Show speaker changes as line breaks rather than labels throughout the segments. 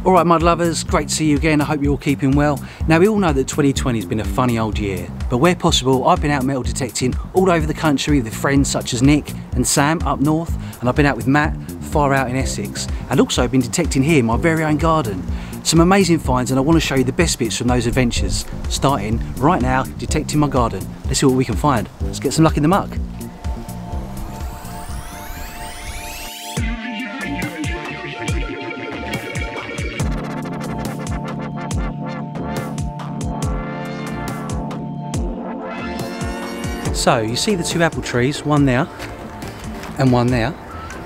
Alright mud lovers, great to see you again. I hope you're all keeping well. Now we all know that 2020 has been a funny old year, but where possible I've been out metal detecting all over the country with friends such as Nick and Sam up north, and I've been out with Matt far out in Essex, and also been detecting here in my very own garden. Some amazing finds, and I want to show you the best bits from those adventures, starting right now detecting my garden. Let's see what we can find. Let's get some luck in the muck. So you see the two apple trees, one there and one there.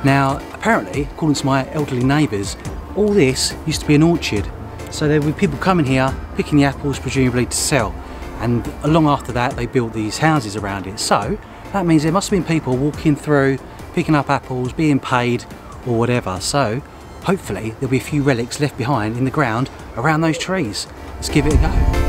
Now apparently, according to my elderly neighbours, all this used to be an orchard. So there would be people coming here, picking the apples presumably to sell. And long after that they built these houses around it. So that means there must have been people walking through, picking up apples, being paid or whatever. So hopefully there'll be a few relics left behind in the ground around those trees. Let's give it a go.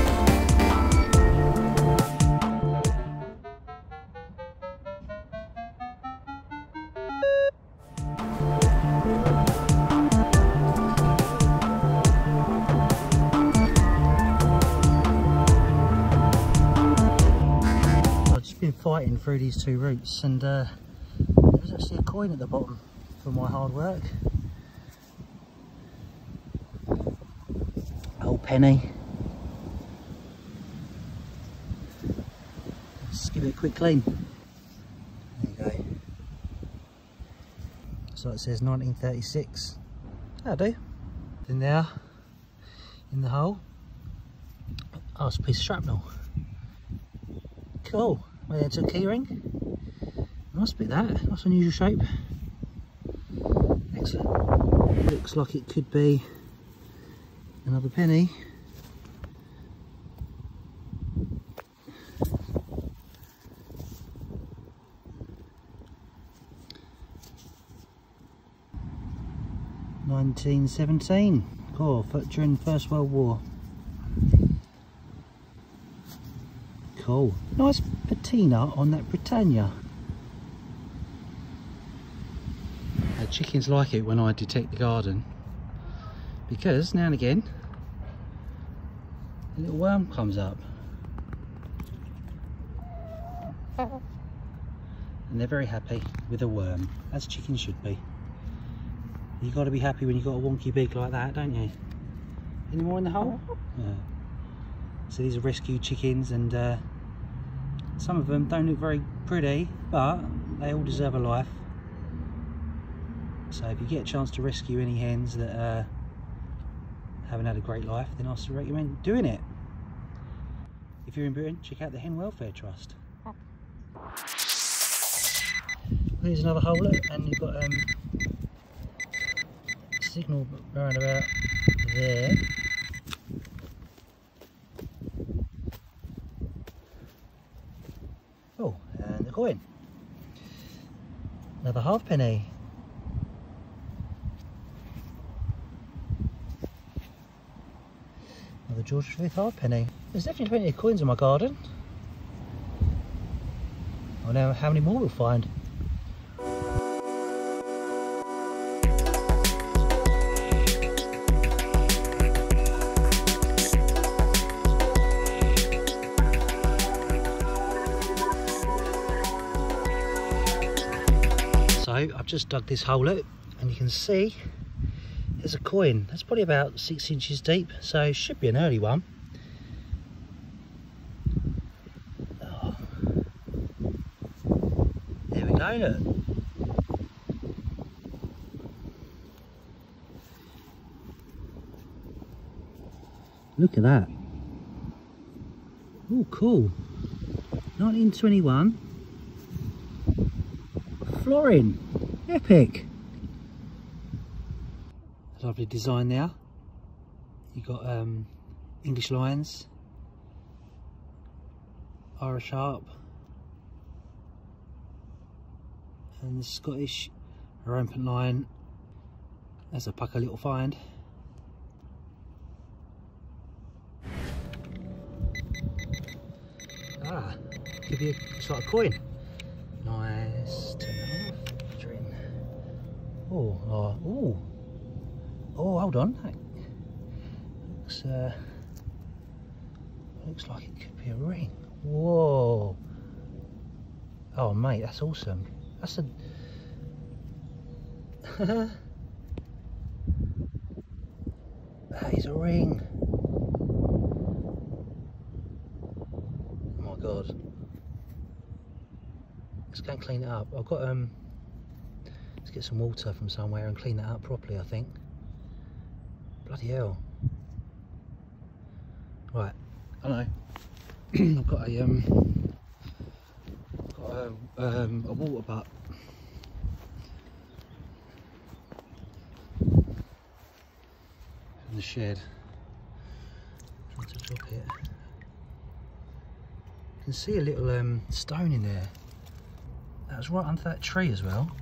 Been fighting through these two routes, and there's actually a coin at the bottom for my hard work. Old penny. Let's give it a quick clean. There you go. So it says 1936. That'll do. In there, in the hole. Oh, it's a piece of shrapnel. Cool. Maybe it's a key ring. Must be that. That's an unusual shape. Excellent. Looks like it could be another penny. $1917. Cool. During the First World War. Cool. Nice patina on that Britannia. The chickens like it when I detect the garden, because now and again a little worm comes up, and they're very happy with a worm, as chickens should be. You got to be happy when you've got a wonky beak like that, don't you? Any more in the hole? Yeah. So these are rescued chickens, and some of them don't look very pretty, but they all deserve a life. So if you get a chance to rescue any hens that haven't had a great life, then I still recommend doing it. If you're in Britain, check out the Hen Welfare Trust. Here's another hole, and you've got a signal around about there. Oh, and the coin. Another halfpenny. Another George V halfpenny. There's definitely plenty of coins in my garden. I know how many more we'll find. So I've just dug this hole out, and you can see there's a coin. That's probably about 6 inches deep, so it should be an early one. Oh. There we go, look. Look at that. Oh, cool. 1921. Florin. Epic. Lovely design there. You've got English lions, Irish harp, and the Scottish rampant lion. That's a pucker little find. Ah, give you it's like a coin. Nice. 2.5. Oh, hold on. looks like it could be a ring. Whoa! Oh mate, that's awesome. That's a that is a ring. Oh my god. Let's go and clean it up. I've got let's get some water from somewhere and clean that up properly, I think. Bloody hell. Right, I know. I've got a water butt. In the shed. Trying to drop it. You can see a little stone in there. That was right under that tree as well.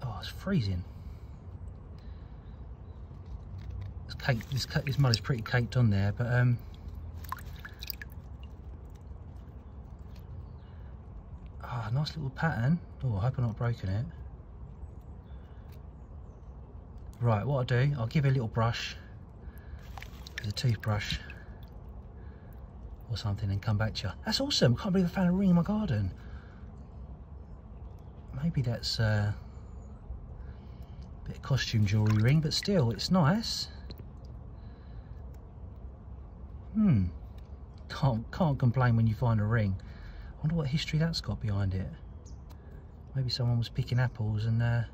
Oh, it's freezing. It's caked, this mud is pretty caked on there, but oh, nice little pattern. Oh, I hope I've not broken it. Right, what I'll do, I'll give it a little brush with a toothbrush or something and come back to you. That's awesome. Can't believe I found a ring in my garden. Maybe that's a bit of costume jewellery ring, but still, it's nice. Can't complain when you find a ring. I wonder what history that's got behind it. Maybe someone was picking apples and I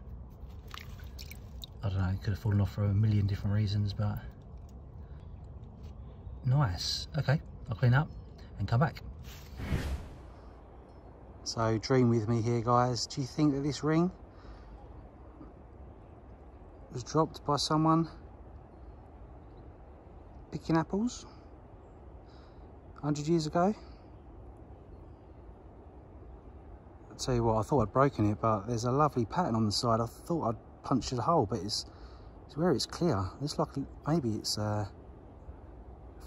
don't know, it could have fallen off for a million different reasons, but nice. Okay, I'll clean up and come back. So dream with me here, guys. Do you think that this ring was dropped by someone picking apples 100 years ago? I'll tell you what, I thought I'd broken it, but there's a lovely pattern on the side. I thought I'd punched a hole, but it's where it's clear. It's like maybe it's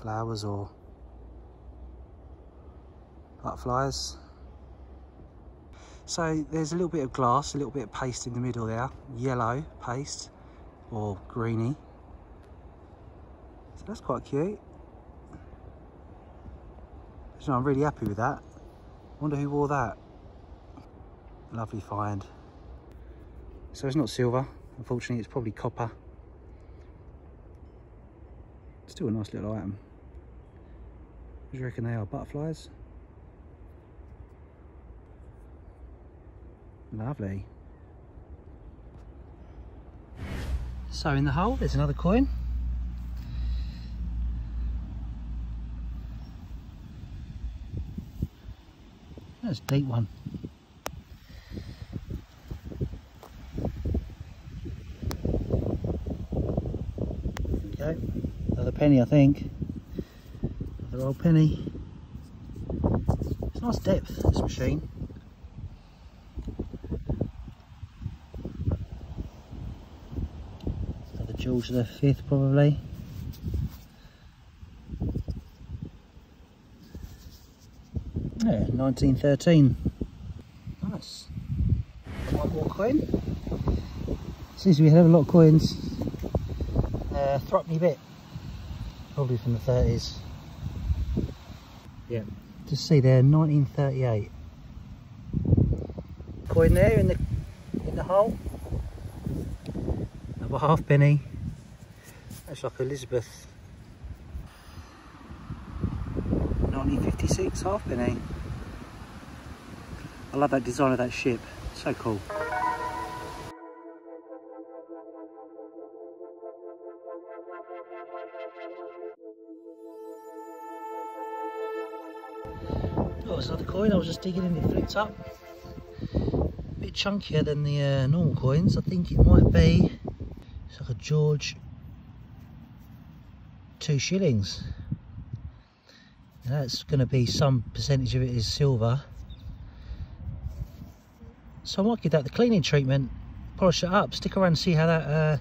flowers or butterflies. So there's a little bit of glass, a little bit of paste in the middle there, yellow paste or greeny. So that's quite cute. So I'm really happy with that. Wonder who wore that. Lovely find. So it's not silver, unfortunately, it's probably copper. Still a nice little item. What do you reckon they are? Butterflies? Lovely. So in the hole, there's another coin. That's a deep one. There we go. Another penny, I think. Another old penny. It's nice depth, this machine. Another George V, probably. Yeah, 1913. Nice. One more coin. Seems we have a lot of coins. Threepenny bit. Probably from the 30s. Yeah. Just see there, 1938. Coin there in the hole. Another halfpenny. That's like Elizabeth. 1956 halfpenny. I love that design of that ship. So cool. Oh, there's another coin. I was just digging in, it flipped up. A bit chunkier than the normal coins. I think it might be. It's like a George 2 shillings. And that's going to be some percentage of it is silver. So I might give that the cleaning treatment, polish it up, stick around and see how that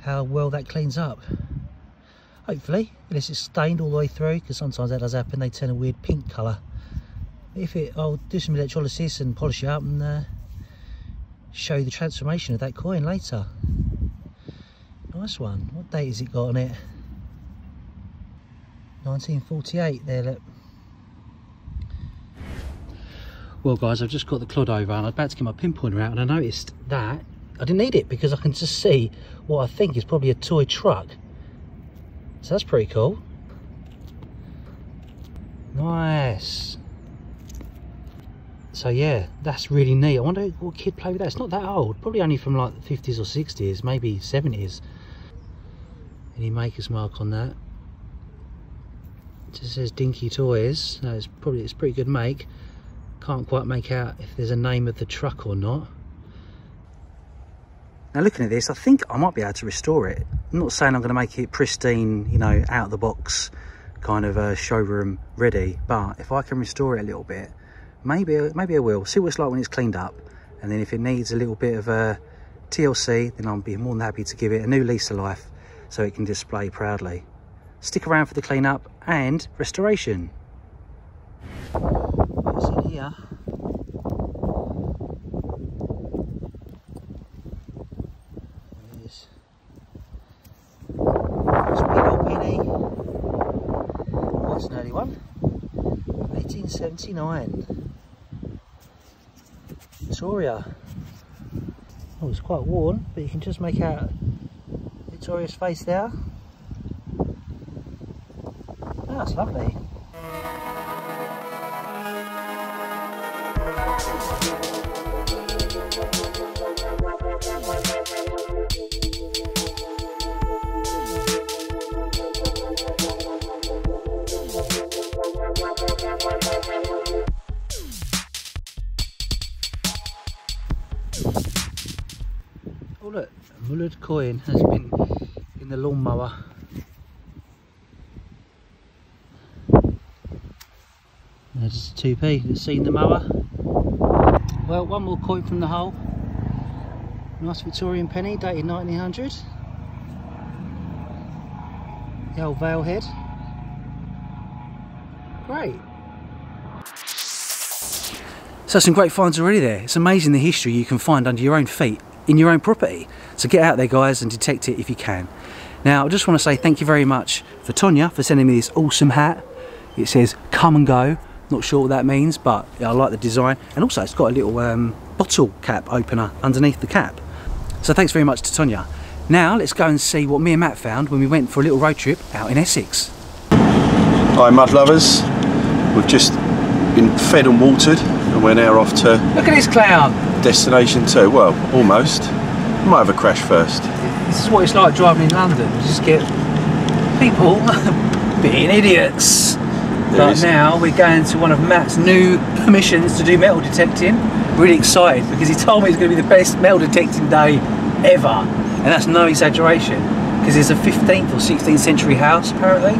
how well that cleans up. Hopefully, unless it's stained all the way through, because sometimes that does happen, they turn a weird pink colour. If it, I'll do some electrolysis and polish it up and show you the transformation of that coin later. Nice one. What date has it got on it? 1948 there, look. Well guys, I've just got the clod over and I'm about to get my pinpointer out, and I noticed that I didn't need it because I can just see what I think is probably a toy truck. So that's pretty cool. Nice. So yeah, that's really neat. I wonder what kid played with that. It's not that old, probably only from like the 50s or 60s, maybe 70s. Any maker's mark on that? It just says Dinky Toys. No, it's pretty good make. Can't quite make out if there's a name of the truck or not. Now looking at this, I think I might be able to restore it. I'm not saying I'm going to make it pristine, you know, out of the box kind of showroom ready, but if I can restore it a little bit, maybe I will. See what it's like when it's cleaned up, and then if it needs a little bit of TLC, then I'll be more than happy to give it a new lease of life so it can display proudly. Stick around for the clean-up and restoration. What's in here? There's a big old penny. Oh, it's an early one. 1879. Victoria. Oh, it's quite worn, but you can just make out Victoria's face there. Oh, that's lovely. Oh look, a Mudlark coin has been in the lawnmower. There's just a 2p that's seen the mower. Well, one more coin from the hole. Nice Victorian penny, dated 1900. The old Vale head. Great. So some great finds already there. It's amazing the history you can find under your own feet in your own property. So get out there guys and detect it if you can. Now I just want to say thank you very much for Tonya for sending me this awesome hat. It says come and go. Not sure what that means, but yeah, I like the design, and also it's got a little bottle cap opener underneath the cap. So thanks very much to Tonya. Now let's go and see what me and Matt found when we went for a little road trip out in Essex.
Hi mud lovers, we've just been fed and watered and we're now off to...
Look at this clown!
Destination 2, well, almost. We might have a crash first.
This is what it's like driving in London, you just get people being idiots. But now we're going to one of Matt's new permissions to do metal detecting. Really excited because he told me it's going to be the best metal detecting day ever. And that's no exaggeration, because it's a 15th or 16th century house apparently.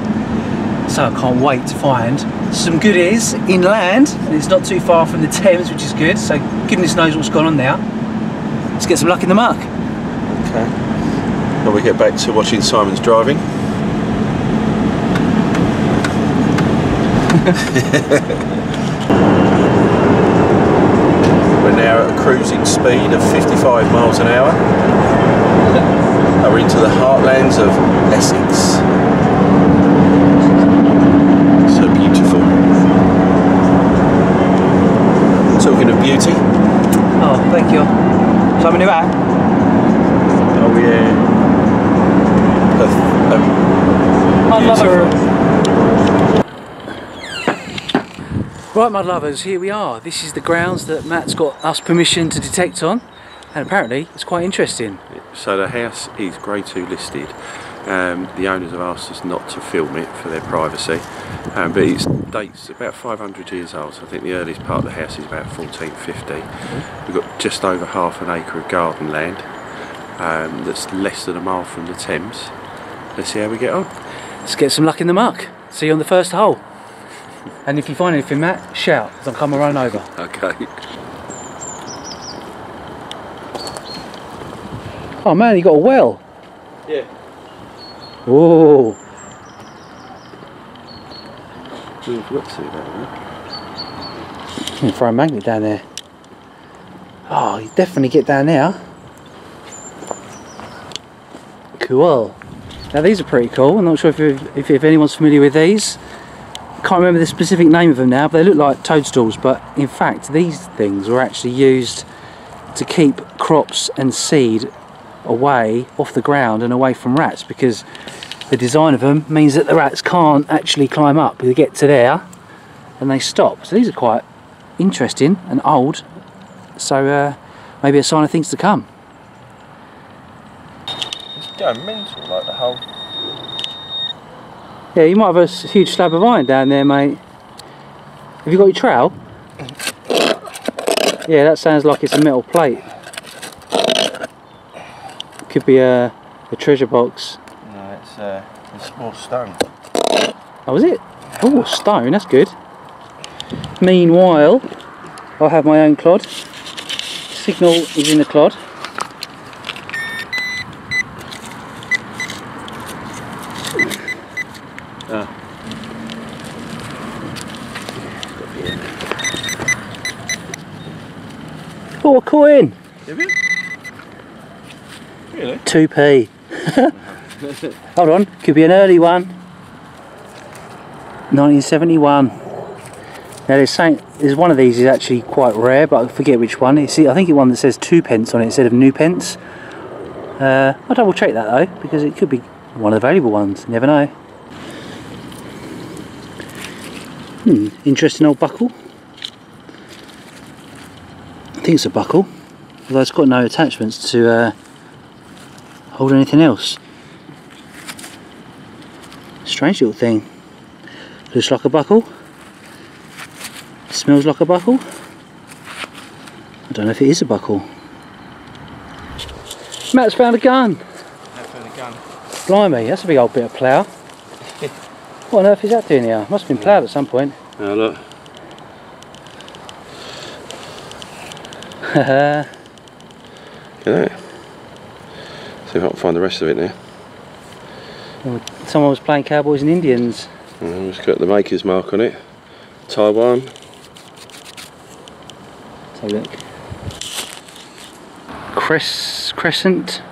So I can't wait to find some goodies inland, and it's not too far from the Thames, which is good, so goodness knows what's gone on there. Let's get some luck in the muck.
Okay. Now we get back to watching Simon's driving. We're now at a cruising speed of 55 miles an hour. We're into the heartlands of Essex. So beautiful. Talking of beauty.
Oh, thank you. Something new hat?
Oh yeah.
I love her. Right mud lovers, here we are. This is the grounds that Matt's got us permission to detect on, and apparently it's quite interesting.
So the house is Grade 2 listed. The owners have asked us not to film it for their privacy, but it dates about 500 years old, so I think the earliest part of the house is about 1450. We've got just over half an acre of garden land that's less than a mile from the Thames. Let's see how we get on.
Let's get some luck in the muck. See you on the first hole. And if you find anything, Matt, shout, because I'll come and run over.
Okay.
Oh man, you got a well.
Yeah.
Whoa.
We forgot to see that,
You can throw a magnet down there. Oh, you definitely get down there. Cool. Now these are pretty cool. I'm not sure if anyone's familiar with these. I can't remember the specific name of them now, but they look like toadstools. But in fact, these things were actually used to keep crops and seed away off the ground and away from rats, because the design of them means that the rats can't actually climb up. They get to there and they stop. So these are quite interesting and old. So maybe a sign of things to come.
It's going mental, like the whole...
Yeah, you might have a huge slab of iron down there, mate. Have you got your trowel? Yeah, that sounds like it's a metal plate. Could be a treasure box.
No, it's more stone.
Oh, is it? Oh, stone, that's good. Meanwhile, I'll have my own clod. Signal is in the clod. Oh, a coin!
Have you? Really?
2p. Hold on, could be an early one. 1971. Now there's one of these is actually quite rare, but I forget which one. I think it's one that says 2p on it instead of new pence. I'll double check that though, because it could be one of the valuable ones, you never know. Interesting old buckle. I think it's a buckle, although it's got no attachments to hold anything else. Strange little thing. Looks like a buckle. Smells like a buckle. I don't know if it is a buckle. Matt's found a gun.
I found a gun.
Blimey, that's a big old bit of plough. What on earth is that doing here? Must have been ploughed at some point.
Oh, look.
Haha.
Look at that. See if I can find the rest of it now.
Someone was playing Cowboys and Indians.
It's got the maker's mark on it. Taiwan.
Let's have a look. Crescent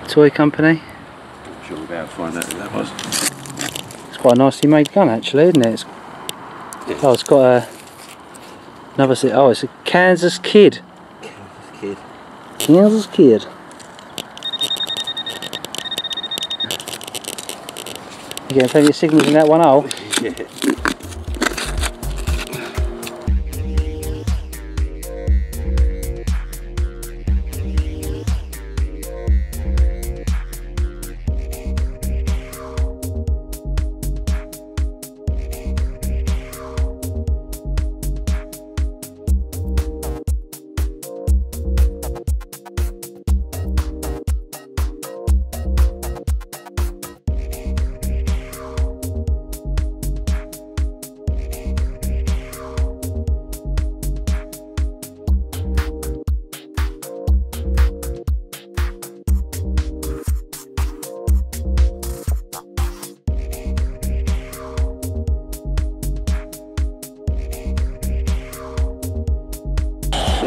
Toy Company.
I'm sure we'll be able to find out who that was.
It's quite a nicely made gun actually, isn't it?
Yeah.
Oh, it's got another. Oh, it's a Kansas Kid.
Kansas Kid.
Kansas Kid. You getting plenty of signals in that one hole?
Yeah.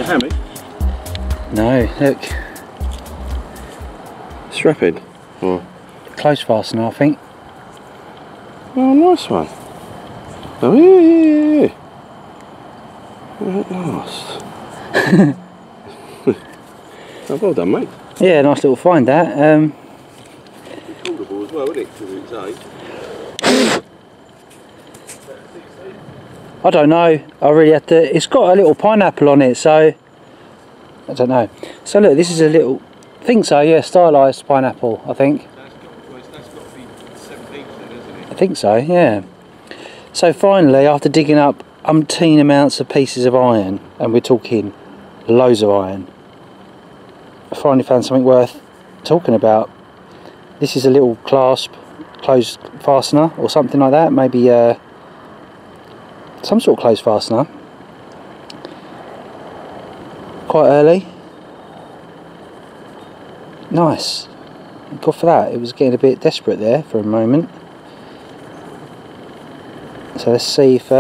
Hammy?
No, look.
Strapping? Or?
Close fastener, I think.
Oh, nice one. Oh, yeah. At last. Oh, well done, mate.
Yeah, nice little find that.
Recordable as well, isn't it? Because it's
I don't know. I really have to. It's got a little pineapple on it, so I don't know. So look, this is a little. I think so. Yeah, stylised pineapple. I think.
That's got to be 7p then, isn't it?
I think so. Yeah. So finally, after digging up umpteen amounts of pieces of iron, and we're talking loads of iron, I finally found something worth talking about. This is a little clasp, closed fastener, or something like that. Maybe. Some sort of closed fastener. Quite early. Nice. Good for that. It was getting a bit desperate there for a moment. So let's see if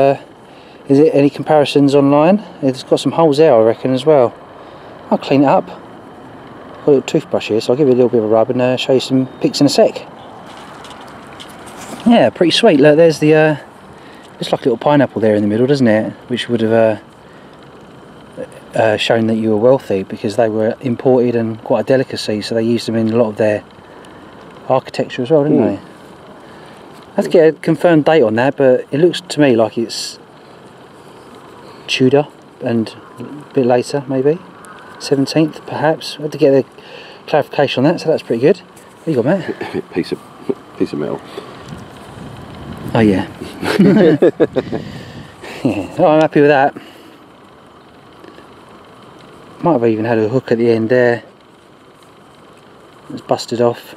is it any comparisons online. It's got some holes there, I reckon, as well. I'll clean it up. got a little toothbrush here, so I'll give you a little bit of a rub and show you some pics in a sec. Yeah, pretty sweet. Look, there's the looks like a little pineapple there in the middle, doesn't it? Which would have shown that you were wealthy, because they were imported and quite a delicacy, so they used them in a lot of their architecture as well, didn't they? I have to get a confirmed date on that, but it looks to me like it's Tudor and a bit later, maybe 17th perhaps. I had to get a clarification on that, so that's pretty good. What you got, Matt?
piece of metal.
Oh yeah. Yeah. Oh, I'm happy with that. Might have even had a hook at the end there. It's busted off.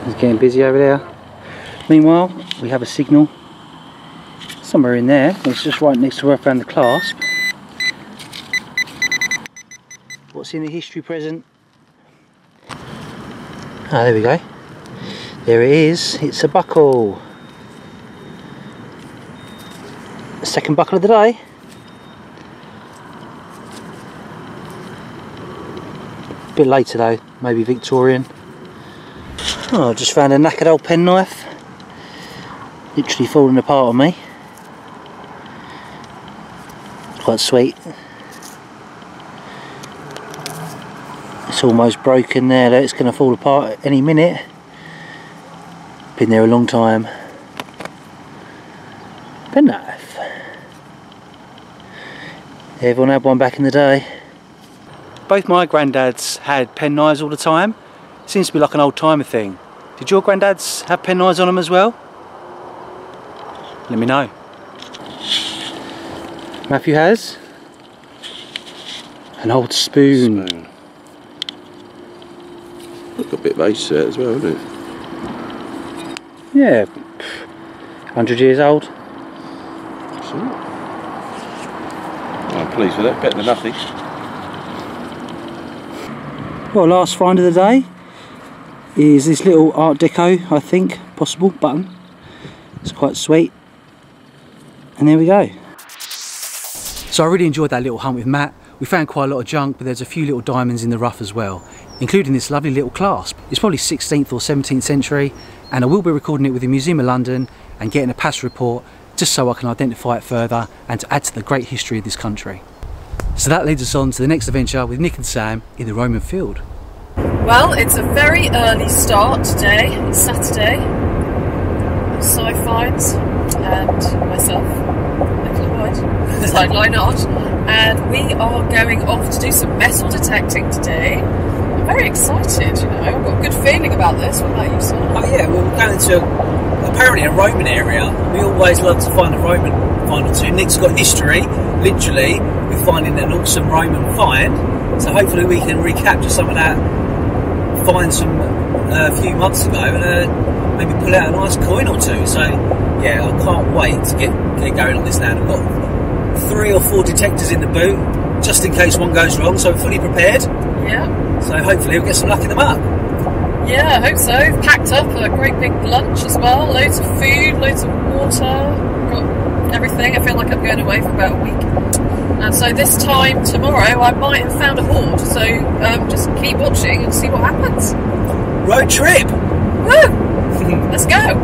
It's getting busy over there. Meanwhile, we have a signal somewhere in there. It's just right next to where I found the clasp. What's in the history present? Ah, there we go. There it is. It's a buckle. Second buckle of the day. A bit later though, maybe Victorian. Oh, I just found a knackered old penknife. Literally falling apart on me. Quite sweet. It's almost broken there, it's going to fall apart any minute. Been there a long time. Penknife. Everyone had one back in the day. Both my granddads had penknives all the time. Seems to be like an old timer thing. Did your granddads have penknives on them as well? Let me know. Matthew has an old spoon.
Got a bit of age to it as well, hasn't it?
Yeah, 100 years old.
So, I'm pleased with that, better than nothing.
Well, last find of the day is this little Art Deco, I think, possible button. It's quite sweet. And there we go. So I really enjoyed that little hunt with Matt. We found quite a lot of junk, but there's a few little diamonds in the rough as well, including this lovely little clasp. It's probably 16th or 17th century, and I will be recording it with the Museum of London and getting a pass report just so I can identify it further and to add to the great history of this country. So that leads us on to the next adventure with Nick and Sam in the Roman field.
Well, it's a very early start today. It's Saturday. Sci-Finds and myself, Nicola White, sideline art, and we are going off to do some metal detecting today. I'm very excited, you know. I've got a good feeling about this. What about you, Sam?
Oh yeah, well, we're going to apparently a Roman area. We always love to find a Roman find or two. Nick's got history, literally, with finding an awesome Roman find. So hopefully we can recapture some of that finds from a few months ago and maybe pull out a nice coin or two. So yeah, I can't wait to get going on this now. I've got 3 or 4 detectors in the boot, just in case one goes wrong, so I'm fully prepared.
Yeah.
So hopefully we'll get some luck in the muck.
Yeah, I hope so. Packed up a great big lunch as well, loads of food, loads of water, got everything. I feel like I'm going away for about a week. And so this time tomorrow I might have found a hoard, so just keep watching and see what happens.
Road trip!
Woo! Let's go!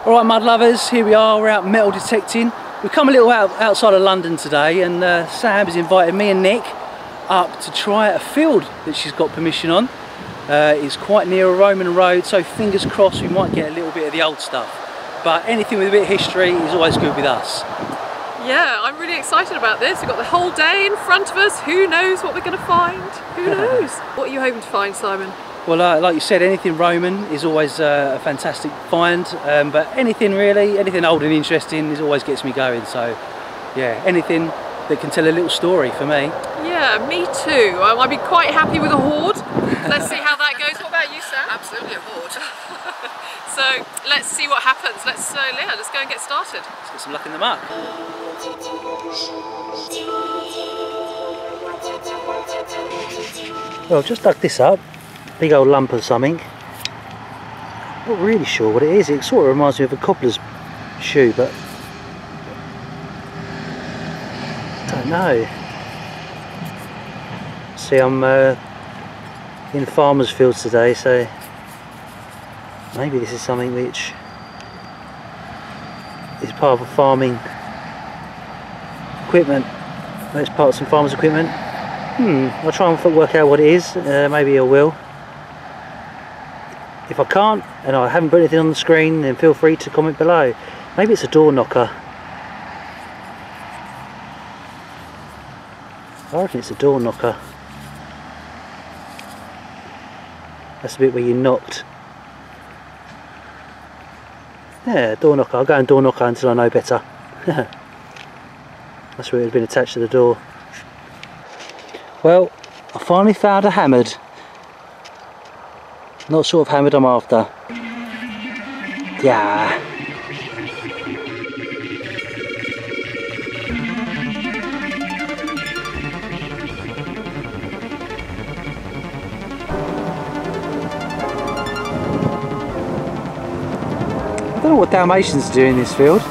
Alright mud lovers, here we are, we're out metal detecting. We've come a little outside of London today, and Sam has invited me and Nick up to try a field that she's got permission on. It's quite near a Roman road, so fingers crossed we might get a little bit of the old stuff. But anything with a bit of history is always good with us.
Yeah, I'm really excited about this. We've got the whole day in front of us. Who knows what we're going to find? Who knows? What are you hoping to find, Simon?
Well, like you said, anything Roman is always a fantastic find, but anything really, anything old and interesting is always gets me going. So yeah, anything that can tell a little story for me. Yeah, me too. I'd be quite happy with a hoard. Let's see how that goes. What about you, Sam?
Absolutely a hoard. So let's see what happens. Let's go and get started.
Let's get some luck in the muck. Well, I've just dug this up. Big old lump of something. Not really sure what it is. It sort of reminds me of a cobbler's shoe, but Don't know. See, I'm in farmers' fields today, so maybe this is something which is part of a farming equipment. Maybe it's part of some farmers' equipment. I'll try and work out what it is. Maybe I will. If I can't, and I haven't put anything on the screen, then feel free to comment below. Maybe it's a door knocker. I reckon it's a door knocker. That's the bit where you knocked. Yeah, door knocker. I'll go and door knocker until I know better. That's where it had been attached to the door. Well, I finally found a hammered. Not sort of hammered I'm after. Yeah. I don't know what Dalmatians do in this field.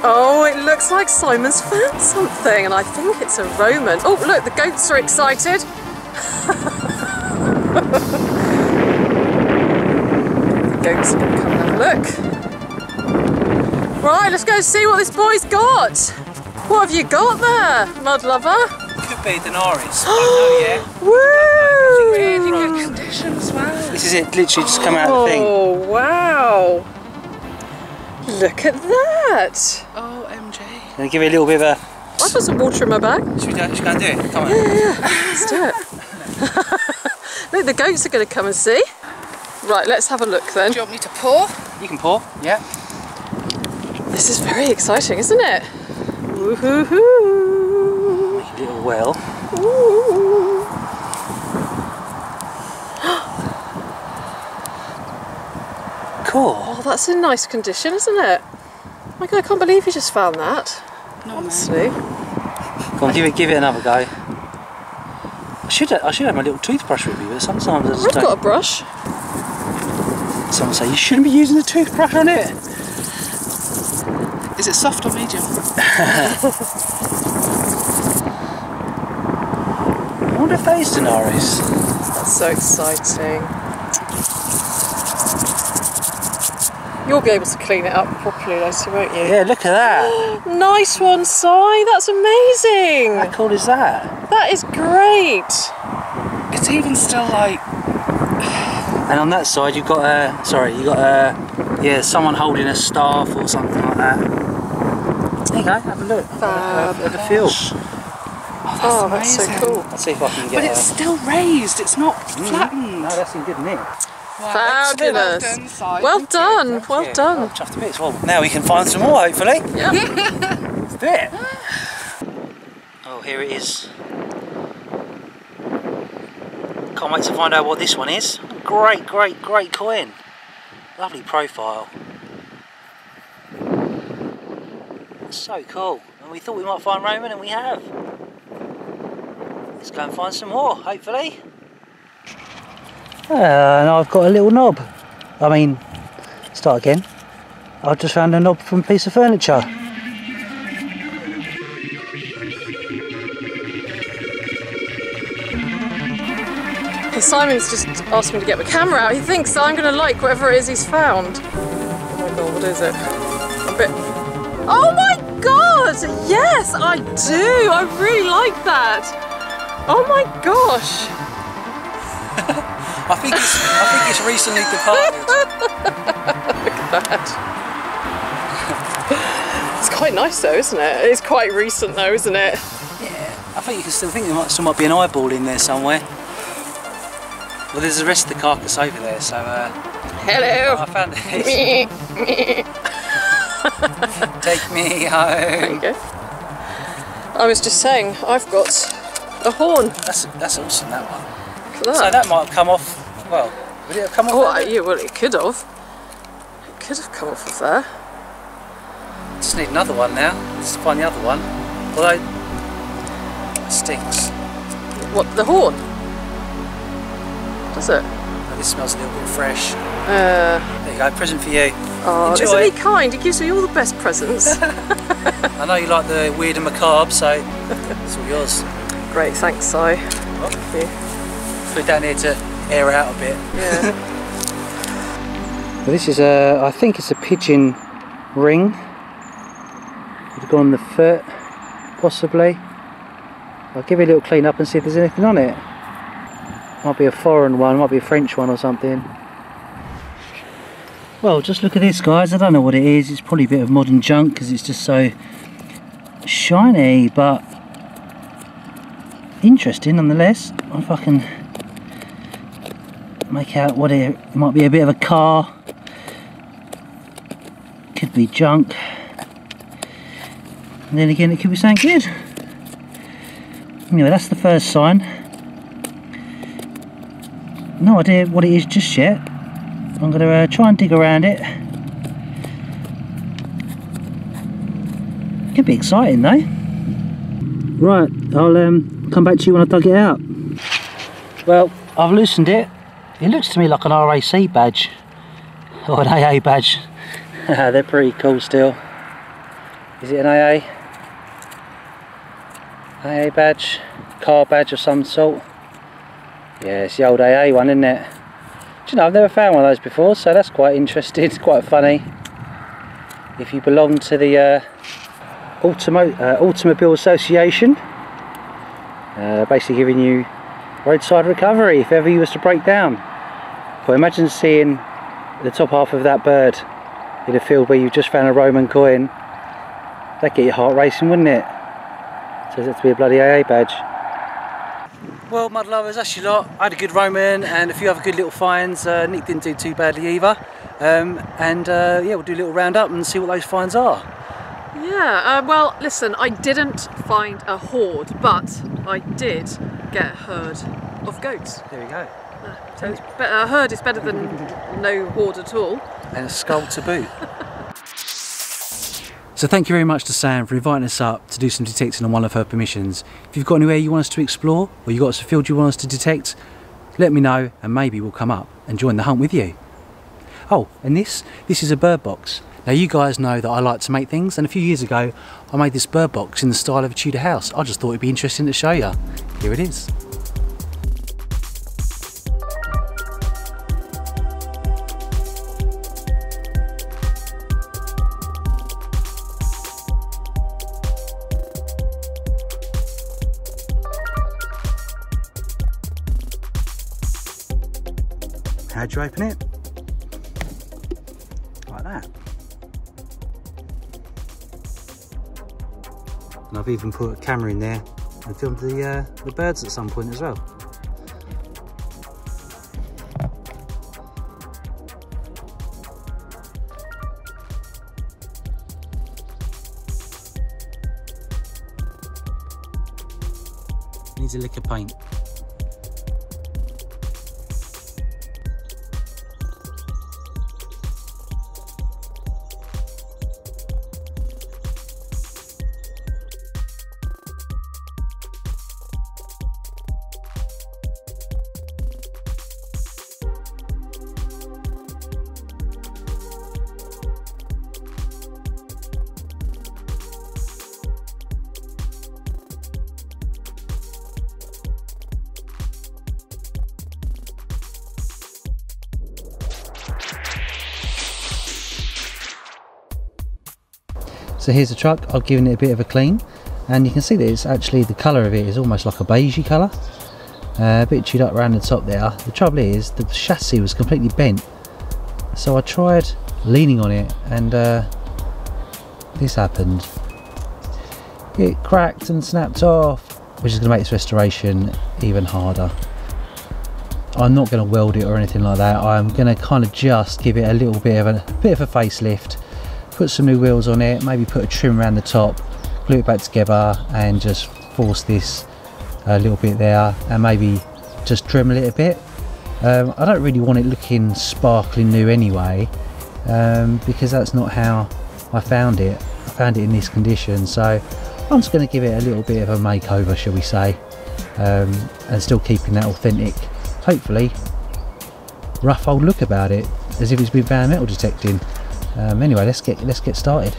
Oh, it looks like Simon's found something, and I think it's a Roman. Oh, look, the goats are excited. The goats are going to come and have a look. Right, let's go see what this boy's got. What have you got there, mud lover?
Could be Denaris. I don't know yet.
Woo!
Really good condition as well.
This is it, literally just come out of the thing.
Oh, wow. Look at that.
Oh, MJ.
Gonna give it a little bit of a...
I've got some water in my bag.
Should we go and do it? Come on.
Yeah, let's do it. Look, the goats are going to come and see. Right, let's have a look then.
Do you want me to pour?
You can pour. Yeah.
This is very exciting, isn't it? Woohoo!
Make a little well.
Ooh.
Cool.
Oh, that's in nice condition, isn't it? My God, I can't believe you just found that.
No,
Honestly.
Go on, give it another go. I should have my little toothbrush with me, but sometimes I just
I've
don't.
got a brush.
Someone say you shouldn't be using a toothbrush on it.
Is it soft or medium?
I wonder if that is Denaris.
That's so exciting. You'll be able to clean it up properly later, won't you?
Yeah, look at that.
Nice one, Si. That's amazing.
How cool is that?
That is great.
It's even still like...
And on that side, you've got yeah, someone holding a staff or something like that. There you go. Have a look.
Fab.
Have a feel.
Oh, that's so
amazing.
cool.
Let's see if I can get.
But it's still raised, it's not flattened.
No, that's in good nick.
Fabulous.
Well done, Si.
Well
Thank you.
done. Well
Yeah,
done.
oh, chuffed a bit as well. Now we can find some more, hopefully.
Yeah.
Let's do it. Oh, here it is. Can't wait to find out what this one is. Great, great, great coin. Lovely profile. So cool. And we thought we might find Roman, and we have. Let's go and find some more, hopefully. And I've got a little knob. I mean, start again. I've just found a knob from a piece of furniture.
Simon's just asked me to get my camera out. He thinks that I'm going to like whatever it is he's found. Oh my God, what is it? A bit... Oh my God! Yes, I do! I really like that! Oh my gosh!
I think it's recently departed.
Look at that. It's quite nice though, isn't it? It's quite recent though, isn't it?
Yeah, I think you can still think there still might be an eyeball in there somewhere. Well, there's the rest of the carcass over there, so
Hello!
I found this.
Take me
There you
home.
go. I was just saying, I've got a horn.
That's awesome, that one.
Look at
So
that.
that might have come off, well, would it have come off?
Oh,
there?
yeah, well it could have. It could have come off of there.
Just need another one now. Let's find the other one. Although, it stinks.
What, the horn? Does it?
I
This smells a little bit fresh. There you go, present for you.
Oh,
Enjoy
isn't
it.
he kind? He gives me all the best presents.
I know you like the weird and macabre, so it's all yours.
Great, thanks, Si.
What?
Thank you.
Put it down here to air it out a bit.
Yeah.
Well, this is I think it's a pigeon ring. It's gone on the foot, possibly. I'll give it a little clean up and see if there's anything on it. Might be a foreign one, might be a French one or something. Well, just look at this, guys. I don't know what it is. It's probably a bit of modern junk because it's just so shiny, but interesting nonetheless. If I can make out what it might be, a bit of a car. Could be junk. And then again, it could be something good. Anyway, that's the first sign. No idea what it is just yet. I'm going to try and dig around it. Could be exciting though. Right, I'll come back to you when I dug it out. Well, I've loosened it. It looks to me like an RAC badge or an AA badge. They're pretty cool still. Is it an AA? AA badge? Car badge of some sort? Yeah, it's the old AA one, isn't it? Do you know, I've never found one of those before, so that's quite interesting. It's quite funny. If you belong to the Automobile Association, basically giving you roadside recovery if ever you was to break down. But imagine seeing the top half of that bird in a field where you've just found a Roman coin. That'd get your heart racing, wouldn't it? So it's to be a bloody AA badge. Well, mud lovers, that's your lot. I had a good Roman and a few other good little finds. Nick didn't do too badly either. Yeah, we'll do a little round up and see what those finds are.
Yeah, well, listen, I didn't find a horde, but I did get a herd of goats.
There we go.
So it's a herd is better than no horde at all.
And a skull to boot. So thank you very much to Sam for inviting us up to do some detecting on one of her permissions. If you've got anywhere you want us to explore, or you've got a field you want us to detect, let me know and maybe we'll come up and join the hunt with you. Oh, and this is a bird box. Now you guys know that I like to make things, and a few years ago I made this bird box in the style of a Tudor house. I just thought it'd be interesting to show you. Here it is. How'd you open it? Like that. And I've even put a camera in there and filmed the birds at some point as well. Needs a lick of paint. So here's the truck. I've given it a bit of a clean, and you can see that it's actually, the colour of it is almost like a beigey colour, a bit chewed up around the top there. The trouble is the chassis was completely bent, so I tried leaning on it and this happened. It cracked and snapped off, which is going to make this restoration even harder. I'm not going to weld it or anything like that. I'm going to kind of just give it a little bit of a facelift, put some new wheels on it, maybe put a trim around the top, glue it back together and just force this a little bit there, and maybe just trim a little bit. I don't really want it looking sparkling new anyway, because that's not how I found it. I found it in this condition, so I'm just going to give it a little bit of a makeover, shall we say, and still keeping that authentic, hopefully, rough old look about it, as if it's been found metal detecting. Anyway, let's get started.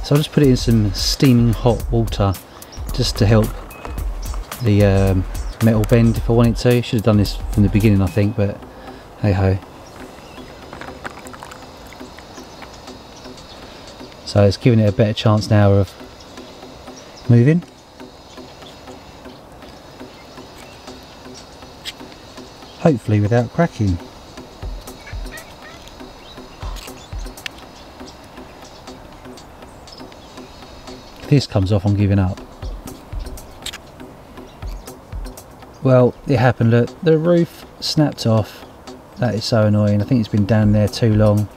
So I'll just put it in some steaming hot water just to help the metal bend if I want it to. Should have done this from the beginning, I think, but hey ho. So it's giving it a better chance now of moving. Hopefully without cracking. If this comes off, I'm giving up. Well, it happened. Look, the roof snapped off. That is so annoying. I think it's been down there too long.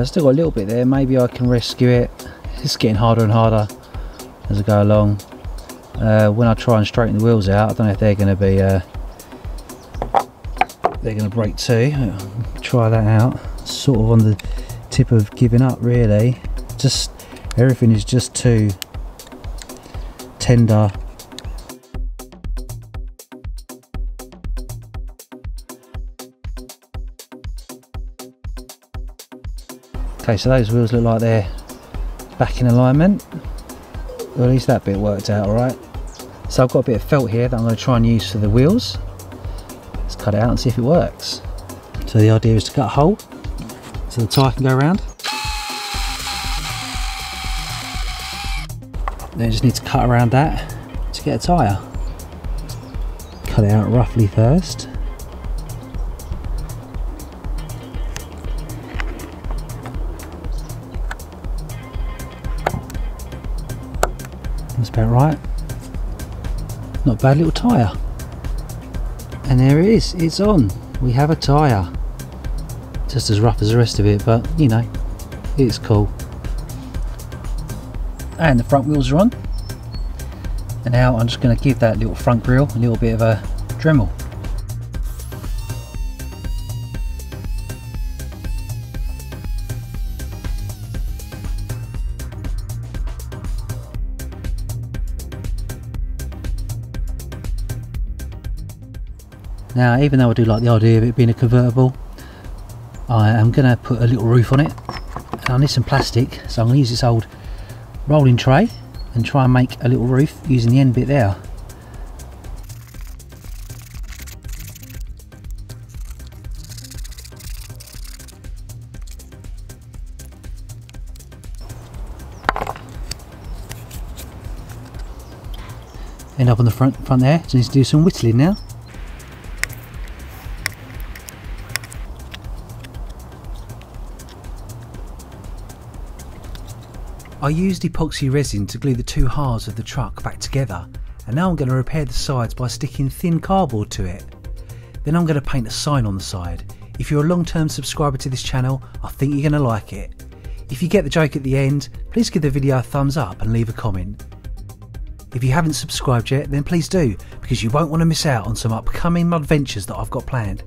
Still got a little bit there. Maybe I can rescue it. It's getting harder and harder as I go along. When I try and straighten the wheels out, I don't know if they're going to be they're going to break too. Try that out. Sort of on the tip of giving up, really. Just everything is just too tender. Okay, so those wheels look like they're back in alignment. Well, at least that bit worked out alright. So I've got a bit of felt here that I'm going to try and use for the wheels. Let's cut it out and see if it works. So the idea is to cut a hole so the tyre can go around. Then you just need to cut around that to get a tyre. Cut it out roughly first. That's about right. Not a bad little tyre. And there it is, it's on. We have a tyre. Just as rough as the rest of it, but you know, it's cool. And the front wheels are on. And now I'm just going to give that little front grille a little bit of a Dremel. Now, even though I do like the idea of it being a convertible, I am going to put a little roof on it. And I need some plastic, so I'm going to use this old rolling tray and try and make a little roof using the end bit there. End up on the front there, so I need to do some whittling now. I used epoxy resin to glue the two halves of the truck back together, and now I'm going to repair the sides by sticking thin cardboard to it. Then I'm going to paint a sign on the side. If you're a long-term subscriber to this channel, I think you're going to like it. If you get the joke at the end, please give the video a thumbs up and leave a comment. If you haven't subscribed yet, then please do, because you won't want to miss out on some upcoming mud ventures that I've got planned.